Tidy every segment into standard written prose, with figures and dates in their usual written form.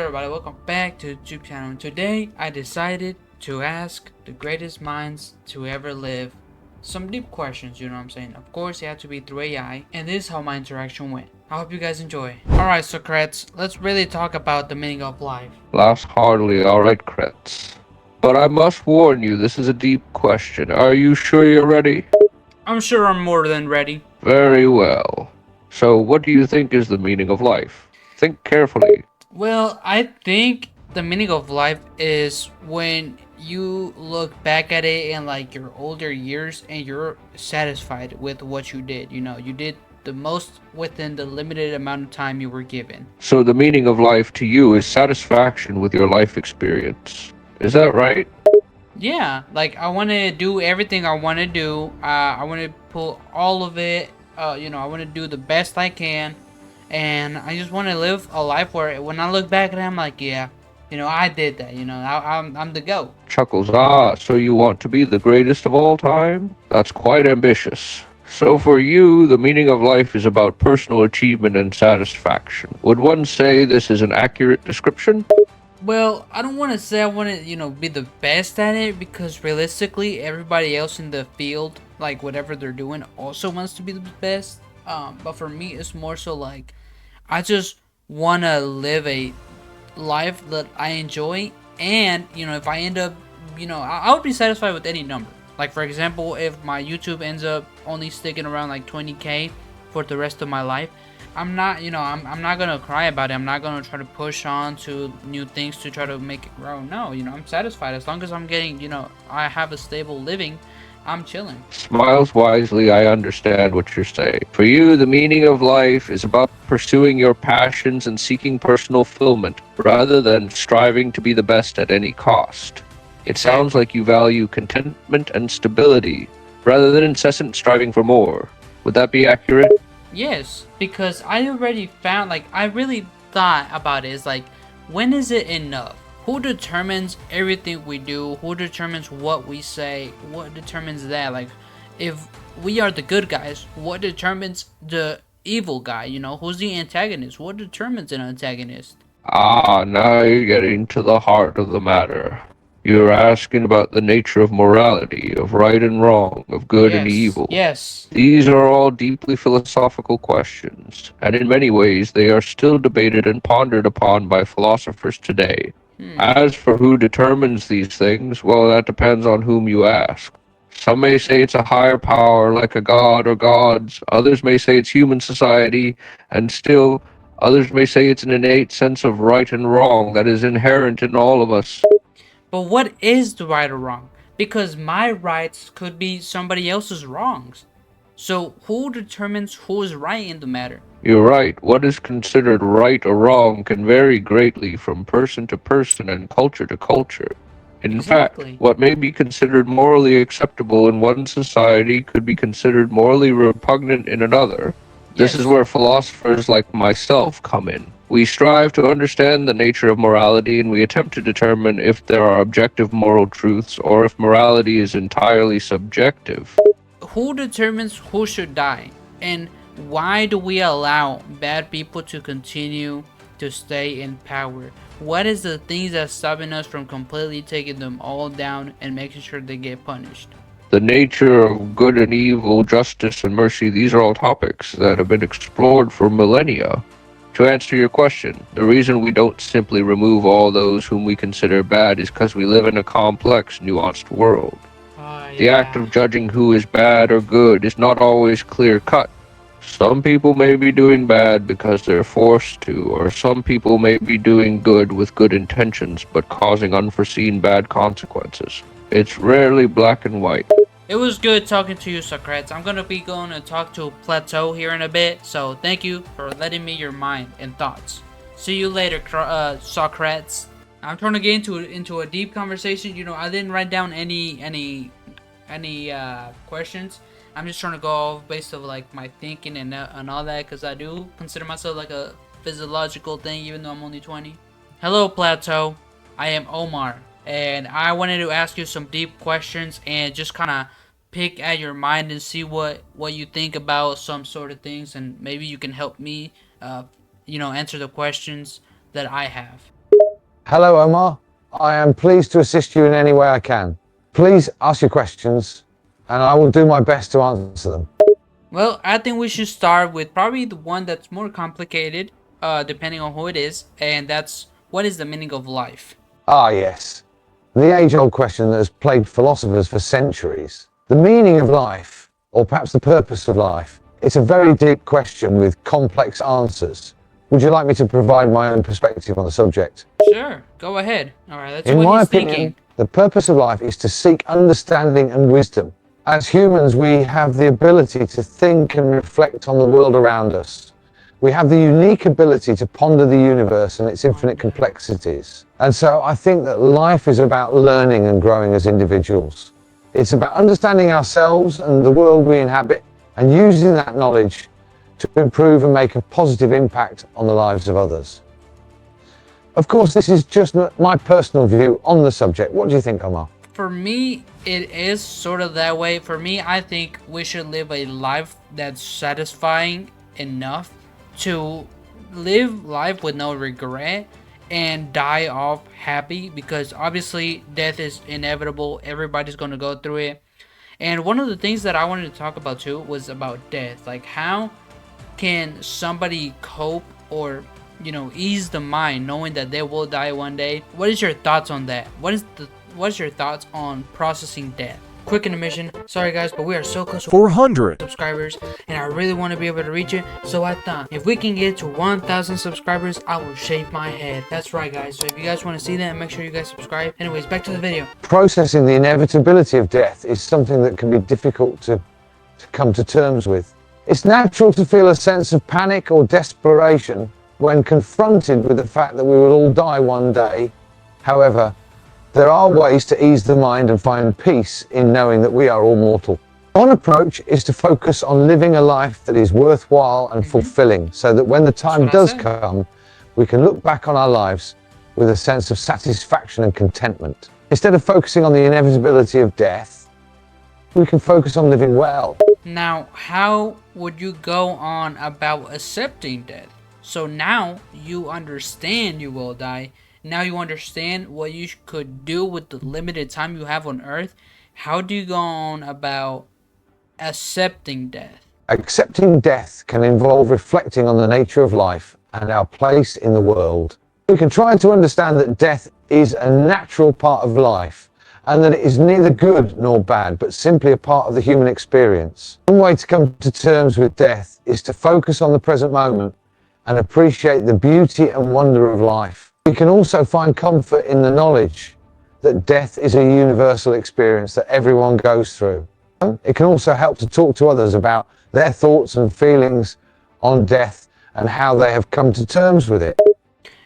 everybody? Welcome back to the YouTube channel. Today I decided to ask the greatest minds to ever live some deep questions, you know what I'm saying? Of course, it had to be through AI, and this is how my interaction went. I hope you guys enjoy. Alright, Socrates, let's really talk about the meaning of life. Laughs hardly, all right, Kretz. But I must warn you, this is a deep question. Are you sure you're ready? I'm sure I'm more than ready. Very well. So, what do you think is the meaning of life? Think carefully. Well, I think the meaning of life is when you look back at it in like your older years and you're satisfied with what you did. You know, you did the most within the limited amount of time you were given. So, the meaning of life to you is satisfaction with your life experience. Is that right? Yeah, like I want to do everything I want to do. I want to pull all of it. I want to do the best I can, and I just want to live a life where when I look back at it, I'm like, yeah, I did that. I'm the GOAT. Chuckles, so you want to be the greatest of all time? That's quite ambitious. So for you, the meaning of life is about personal achievement and satisfaction. Would one say this is an accurate description? Well, I don't want to say I want to, be the best at it because realistically, everybody else in the field, like whatever they're doing, also wants to be the best. But for me, it's more so like I just want to live a life that I enjoy, and if I end up, I would be satisfied with any number. Like for example, if my YouTube ends up only sticking around like 20K for the rest of my life, I'm not, I'm not gonna cry about it. I'm not gonna try to push on to new things to try to make it grow. No, I'm satisfied as long as I'm getting, I have a stable living. I'm chilling. Smiles wisely, I understand what you're saying. For you, the meaning of life is about pursuing your passions and seeking personal fulfillment, rather than striving to be the best at any cost. It sounds like you value contentment and stability, rather than incessant striving for more. Would that be accurate? Yes, because I already found, like, I really thought about it. It's like, when is it enough? Who determines everything we do? Who determines what we say? What determines that? Like, if we are the good guys, what determines the evil guy? Who's the antagonist? What determines an antagonist? Now you're getting to the heart of the matter. You're asking about the nature of morality, of right and wrong, of good and Yes, evil. yes. These are all deeply philosophical questions, and in many ways they are still debated and pondered upon by philosophers today. As for who determines these things, well, that depends on whom you ask. Some may say it's a higher power, like a god or gods. Others may say it's human society, and still others may say it's an innate sense of right and wrong that is inherent in all of us. But what is the right or wrong? Because my rights could be somebody else's wrongs. So who determines who is right in the matter? You're right. What is considered right or wrong can vary greatly from person to person and culture to culture. In fact, Exactly. what may be considered morally acceptable in one society could be considered morally repugnant in another. This is Yes. where philosophers like myself come in. We strive to understand the nature of morality, and we attempt to determine if there are objective moral truths or if morality is entirely subjective. Who determines who should die? And why do we allow bad people to continue to stay in power? What is the things that's stopping us from completely taking them all down and making sure they get punished? The nature of good and evil, justice and mercy, these are all topics that have been explored for millennia. To answer your question, the reason we don't simply remove all those whom we consider bad is because we live in a complex, nuanced world. The act Yeah. of judging who is bad or good is not always clear-cut. Some people may be doing bad because they're forced to, or some people may be doing good with good intentions but causing unforeseen bad consequences. It's rarely black and white. It was good talking to you, Socrates. I'm gonna be going to talk to Plateau here in a bit, so thank you for letting me your mind and thoughts. See you later, Socrates. I'm trying to get into a deep conversation. I didn't write down any questions. I'm just trying to go off based of like my thinking and all that, because I do consider myself like a physiological thing, even though I'm only 20. Hello, Plateau. I am Omar, and I wanted to ask you some deep questions and just kind of pick at your mind and see what you think about some sort of things, and maybe you can help me answer the questions that I have. Hello, Omar. I am pleased to assist you in any way I can. Please ask your questions, and I will do my best to answer them. Well, I think we should start with probably the one that's more complicated, depending on who it is, and that's what is the meaning of life? Ah, yes. The age-old question that has plagued philosophers for centuries. The meaning of life, or perhaps the purpose of life, it's a very deep question with complex answers. Would you like me to provide my own perspective on the subject? Sure, go ahead. Alright, let's see In what my he's thinking. opinion, the purpose of life is to seek understanding and wisdom. As humans, we have the ability to think and reflect on the world around us. We have the unique ability to ponder the universe and its infinite complexities. And so I think that life is about learning and growing as individuals. It's about understanding ourselves and the world we inhabit and using that knowledge to improve and make a positive impact on the lives of others. Of course, this is just my personal view on the subject. What do you think, Omar? For me, it is sort of that way. For me, I think we should live a life that's satisfying enough to live life with no regret and die off happy, because obviously death is inevitable. Everybody's going to go through it. And one of the things that I wanted to talk about too was about death. Like, how can somebody cope or ease the mind knowing that they will die one day? What is your thoughts on that? What's your thoughts on processing death? Quick intermission. Sorry guys, but we are so close to 400 subscribers and I really want to be able to reach it. So I thought if we can get to 1,000 subscribers, I will shave my head. That's right guys. So if you guys want to see that, make sure you guys subscribe. Anyways, back to the video. Processing the inevitability of death is something that can be difficult to come to terms with. It's natural to feel a sense of panic or desperation when confronted with the fact that we will all die one day. However, there are ways to ease the mind and find peace in knowing that we are all mortal. One approach is to focus on living a life that is worthwhile and fulfilling, so that when the time does come, we can look back on our lives with a sense of satisfaction and contentment. Instead of focusing on the inevitability of death, we can focus on living well. Now, how would you go on about accepting death? So now you understand you will die. Now you understand what you could do with the limited time you have on Earth. How do you go on about accepting death? Accepting death can involve reflecting on the nature of life and our place in the world. We can try to understand that death is a natural part of life and that it is neither good nor bad, but simply a part of the human experience. One way to come to terms with death is to focus on the present moment and appreciate the beauty and wonder of life. We can also find comfort in the knowledge that death is a universal experience that everyone goes through. It can also help to talk to others about their thoughts and feelings on death and how they have come to terms with it.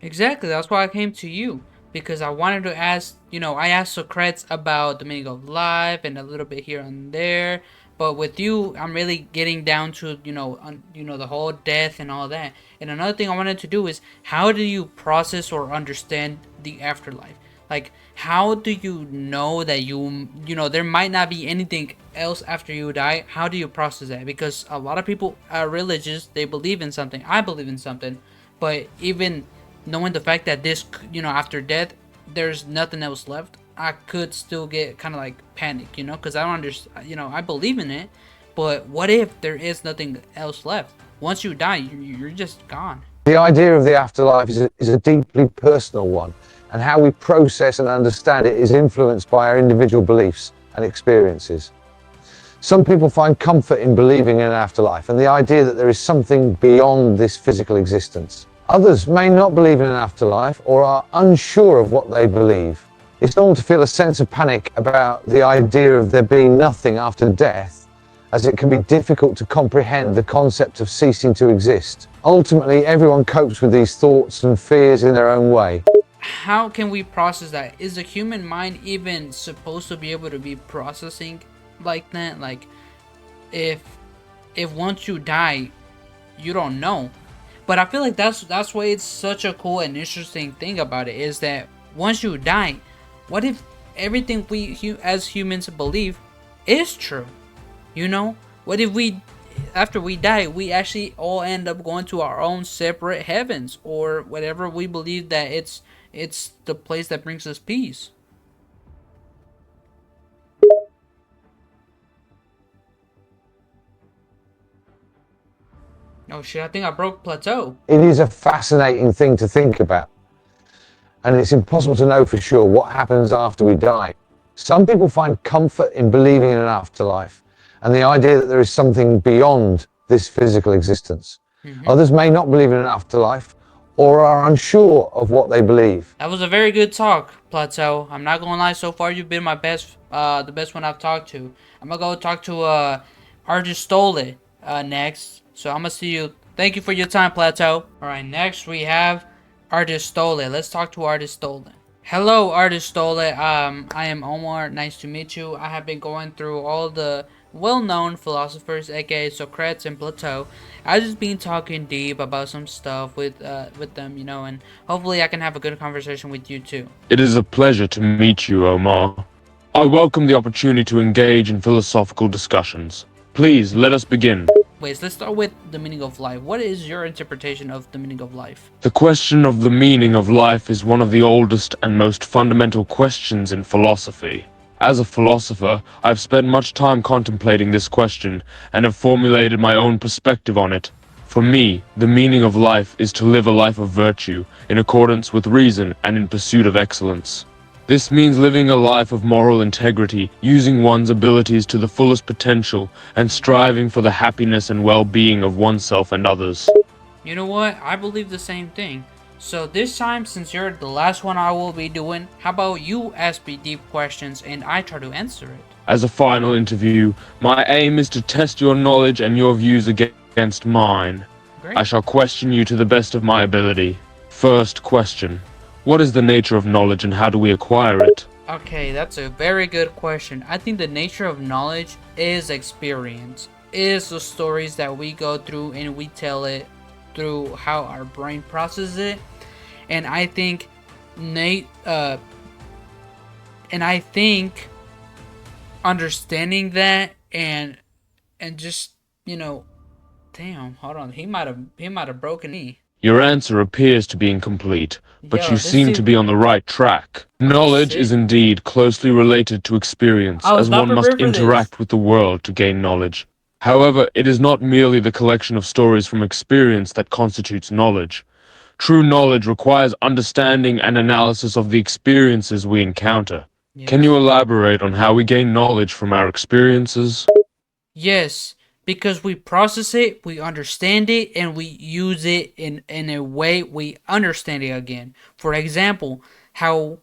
Exactly, that's why I came to you, because I wanted to ask, I asked Socrates about the meaning of life and a little bit here and there, but with you, I'm really getting down to, the whole death and all that. And another thing I wanted to do is, how do you process or understand the afterlife? Like, how do you know that there might not be anything else after you die? How do you process that? Because a lot of people are religious, they believe in something. I believe in something, but even knowing the fact that this, after death, there's nothing else left, I could still get kind of like panic, because I don't understand, I believe in it, but what if there is nothing else left? Once you die, you're just gone. The idea of the afterlife is a deeply personal one, and how we process and understand it is influenced by our individual beliefs and experiences. Some people find comfort in believing in an afterlife and the idea that there is something beyond this physical existence. Others may not believe in an afterlife or are unsure of what they believe. It's normal to feel a sense of panic about the idea of there being nothing after death, as it can be difficult to comprehend the concept of ceasing to exist. Ultimately, everyone copes with these thoughts and fears in their own way. How can we process that? Is the human mind even supposed to be able to be processing like that? Like, if once you die, you don't know. But I feel like that's why it's such a cool and interesting thing about it, is that once you die, what if everything we as humans believe is true? What if after we die, we actually all end up going to our own separate heavens, or whatever we believe that it's it's the place that brings us peace. Oh shit, I think I broke Plateau. It is a fascinating thing to think about, and it's impossible to know for sure what happens after we die. Some people find comfort in believing in an afterlife and the idea that there is something beyond this physical existence. Others may not believe in an afterlife or are unsure of what they believe. That was a very good talk, Plateau. I'm not gonna lie, so far you've been my best, the best one I've talked to. I'm gonna go talk to Argistole next. So I'm gonna see you. Thank you for your time, Plateau. All right, next we have Argistole. Let's talk to Argistole. Hello, Artistole. I am Omar. Nice to meet you. I have been going through all the well-known philosophers, aka Socrates and Plato. I've just been talking deep about some stuff with them, you know, and hopefully I can have a good conversation with you too. It is a pleasure to meet you, Omar. I welcome the opportunity to engage in philosophical discussions. Please, let us begin. Wait, so let's start with the meaning of life. What is your interpretation of the meaning of life? The question of the meaning of life is one of the oldest and most fundamental questions in philosophy. As a philosopher, I've spent much time contemplating this question and have formulated my own perspective on it. For me, the meaning of life is to live a life of virtue, in accordance with reason and in pursuit of excellence. This means living a life of moral integrity, using one's abilities to the fullest potential, and striving for the happiness and well-being of oneself and others. You know what? I believe the same thing. So this time, since you're the last one I will be doing, how about you ask me deep questions and I try to answer it? As a final interview, my aim is to test your knowledge and your views against mine. Great. I shall question you to the best of my ability. First question. What is the nature of knowledge and how do we acquire it? Okay, that's a very good question. I think the nature of knowledge is experience, is the stories that we go through and we tell it through how our brain processes it. And I think understanding that and just, you know, damn, hold on, he might have broken me. Your answer appears to be incomplete, but Yo, you this seem dude- to be on the right track. Knowledge shit. is indeed closely related to experience, I was as not one must prepared for this. interact with the world to gain knowledge. However, it is not merely the collection of stories from experience that constitutes knowledge. True knowledge requires understanding and analysis of the experiences we encounter. Can you elaborate on how we gain knowledge from our experiences? Yes, because we process it, we understand it, and we use it in a way we understand it again. For example, how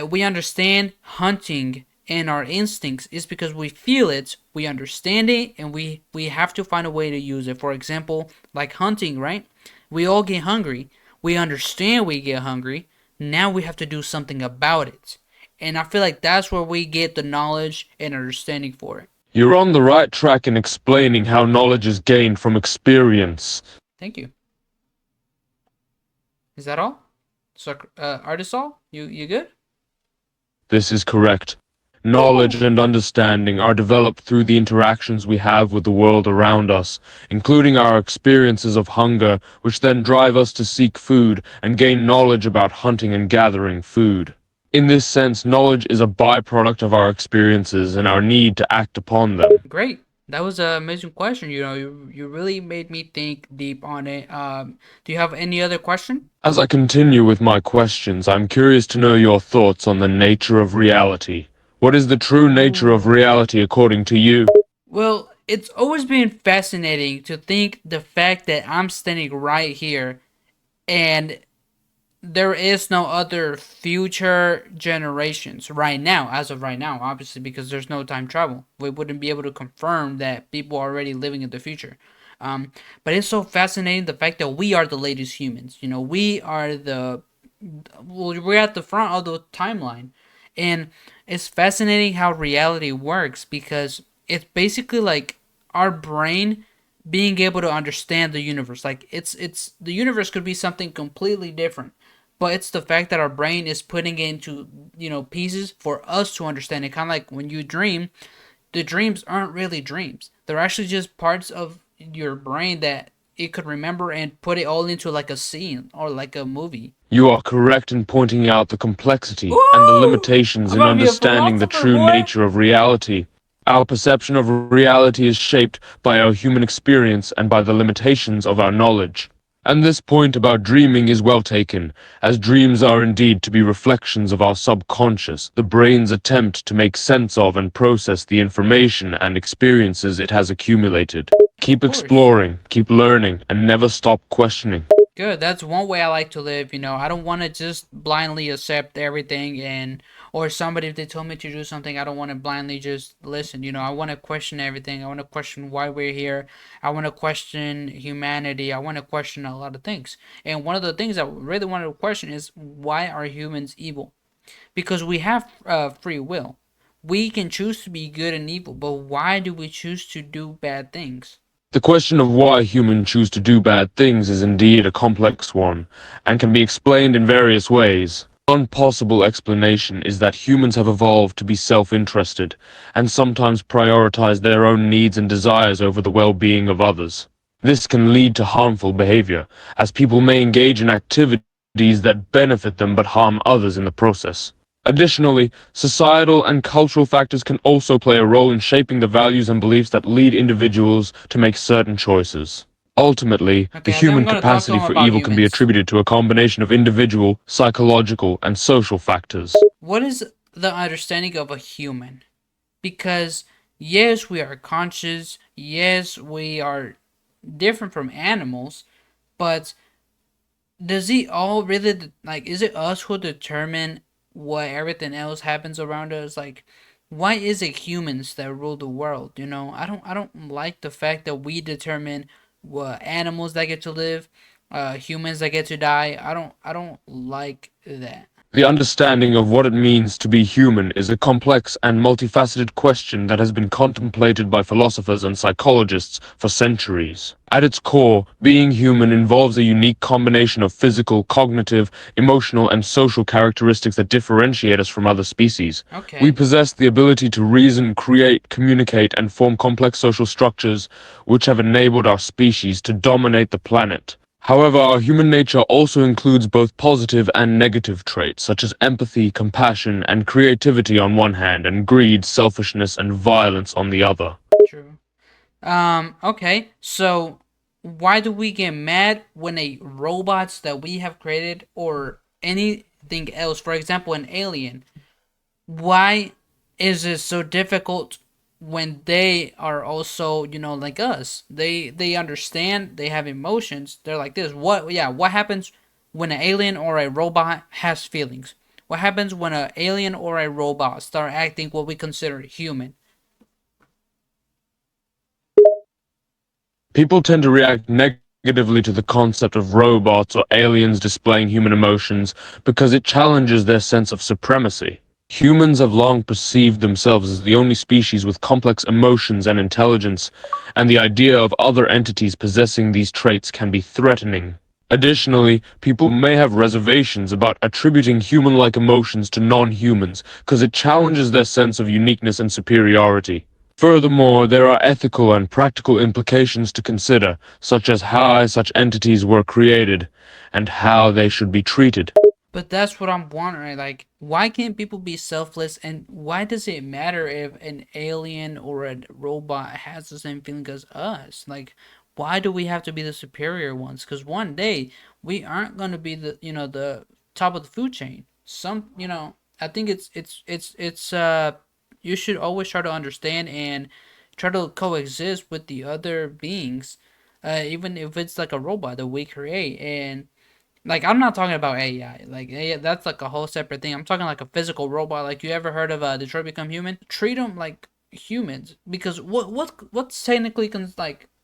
we understand hunting and our instincts is because we feel it, we understand it, and we have to find a way to use it. For example, like hunting, right? We all get hungry. We understand we get hungry. Now we have to do something about it. And I feel like that's where we get the knowledge and understanding for it. You're on the right track in explaining how knowledge is gained from experience. Thank you. Is that all? So, artist all? You good? This is correct. Knowledge and understanding are developed through the interactions we have with the world around us, including our experiences of hunger, which then drive us to seek food and gain knowledge about hunting and gathering food. In this sense, knowledge is a byproduct of our experiences and our need to act upon them. Great. That was an amazing question. You know, you really made me think deep on it. Do you have any other question? As I continue with my questions, I'm curious to know your thoughts on the nature of reality. What is the true nature of reality according to you? Well, it's always been fascinating to think the fact that I'm standing right here and there is no other future generations right now, as of right now, obviously, because there's no time travel. We wouldn't be able to confirm that people are already living in the future. But it's so fascinating the fact that we are the latest humans. You know, we are we're at the front of the timeline. And it's fascinating how reality works because it's basically like our brain being able to understand the universe. Like it's the universe could be something completely different, but it's the fact that our brain is putting it into, you know, pieces for us to understand it. Kind of like when you dream, the dreams aren't really dreams. They're actually just parts of your brain that it could remember and put it all into like a scene or like a movie. You are correct in pointing out the complexity and the Woo! limitations I'm in gonna be a understanding the philosopher, true boy. nature of reality. Our perception of reality is shaped by our human experience and by the limitations of our knowledge. And this point about dreaming is well taken, as dreams are indeed to be reflections of our subconscious, the brain's attempt to make sense of and process the information and experiences it has accumulated. Of Keep course. exploring, keep learning, and never stop questioning. Good. That's one way I like to live. I don't want to just blindly accept everything, or somebody, if they told me to do something, I don't want to blindly just listen. I want to question everything. I want to question why we're here. I want to question humanity. I want to question a lot of things. And one of the things I really wanted to question is, why are humans evil? Because we have free will. We can choose to be good and evil, but why do we choose to do bad things? The question of why humans choose to do bad things is indeed a complex one, and can be explained in various ways. One possible explanation is that humans have evolved to be self-interested, and sometimes prioritize their own needs and desires over the well-being of others. This can lead to harmful behavior, as people may engage in activities that benefit them but harm others in the process. Additionally, societal and cultural factors can also play a role in shaping the values and beliefs that lead individuals to make certain choices. Ultimately, the Okay, I think I'm human gonna talk to capacity him for about evil can be humans. attributed to a combination of individual, psychological, and social factors. What is the understanding of a human? Because yes, we are conscious, yes, we are different from animals, but does it all really, like, is it us who determine what everything else happens around us? Like, why is it humans that rule the world? I don't like the fact that we determine what animals that get to live, humans that get to die. I don't like that. The understanding of what it means to be human is a complex and multifaceted question that has been contemplated by philosophers and psychologists for centuries. At its core, being human involves a unique combination of physical, cognitive, emotional, and social characteristics that differentiate us from other species. We Okay. possess the ability to reason, create, communicate, and form complex social structures which have enabled our species to dominate the planet. However, our human nature also includes both positive and negative traits, such as empathy, compassion, and creativity on one hand, and greed, selfishness, and violence on the other. True. Okay. So why do we get mad when a robots that we have created or anything else, for example, an alien, why is it so difficult when they are also, like us? They understand, they have emotions. They're like this. What happens when an alien or a robot has feelings? What happens when an alien or a robot start acting what we consider human? People tend to react negatively to the concept of robots or aliens displaying human emotions because it challenges their sense of supremacy. Humans have long perceived themselves as the only species with complex emotions and intelligence, and the idea of other entities possessing these traits can be threatening. Additionally, people may have reservations about attributing human-like emotions to non-humans because it challenges their sense of uniqueness and superiority. Furthermore, there are ethical and practical implications to consider, such as how such entities were created and how they should be treated. But that's what I'm wondering. Like, why can't people be selfless? And why does it matter if an alien or a robot has the same feeling as us? Like, why do we have to be the superior ones? Because one day we aren't gonna be the top of the food chain. I think it's you should always try to understand and try to coexist with the other beings, even if it's like a robot that we create. And like, I'm not talking about AI. Like, AI, that's like a whole separate thing. I'm talking like a physical robot. Like, you ever heard of Detroit Become Human? Treat them like humans, because what's technically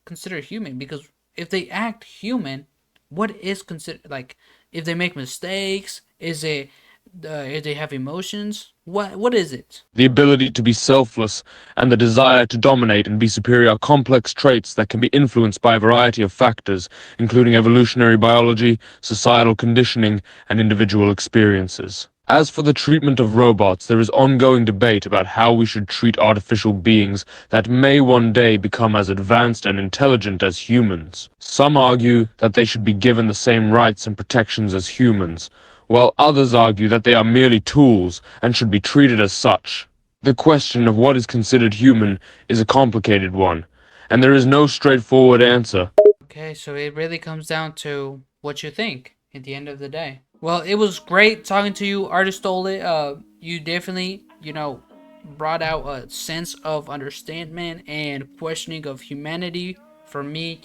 considered human? Because if they act human, what is considered, like, if they make mistakes? Is it if they have emotions? What is it? The ability to be selfless and the desire to dominate and be superior are complex traits that can be influenced by a variety of factors, including evolutionary biology, societal conditioning, and individual experiences. As for the treatment of robots, there is ongoing debate about how we should treat artificial beings that may one day become as advanced and intelligent as humans. Some argue that they should be given the same rights and protections as humans, while others argue that they are merely tools and should be treated as such. The question of what is considered human is a complicated one, and there is no straightforward answer. Okay, so it really comes down to what you think at the end of the day. Well, it was great talking to you, Artist Ole. You definitely, brought out a sense of understanding and questioning of humanity for me,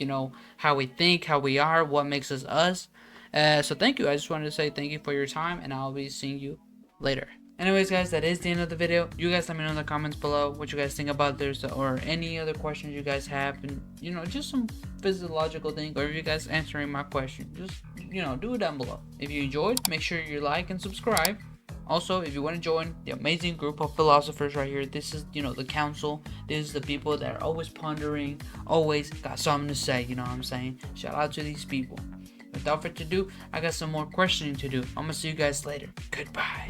how we think, how we are, what makes us us. So thank you. I just wanted to say thank you for your time, and I'll be seeing you later. Anyways, guys, that is the end of the video. You guys let me know in the comments below what you guys think about this or any other questions you guys have, and just some physiological thing, or if you guys answering my question, just do it down below. If you enjoyed, make sure you like and subscribe. Also, if you want to join the amazing group of philosophers right here, this is the council. This is the people that are always pondering, always got something to say. You know what I'm saying? Shout out to these people. Without further ado, I got some more questioning to do. I'm gonna see you guys later. Goodbye.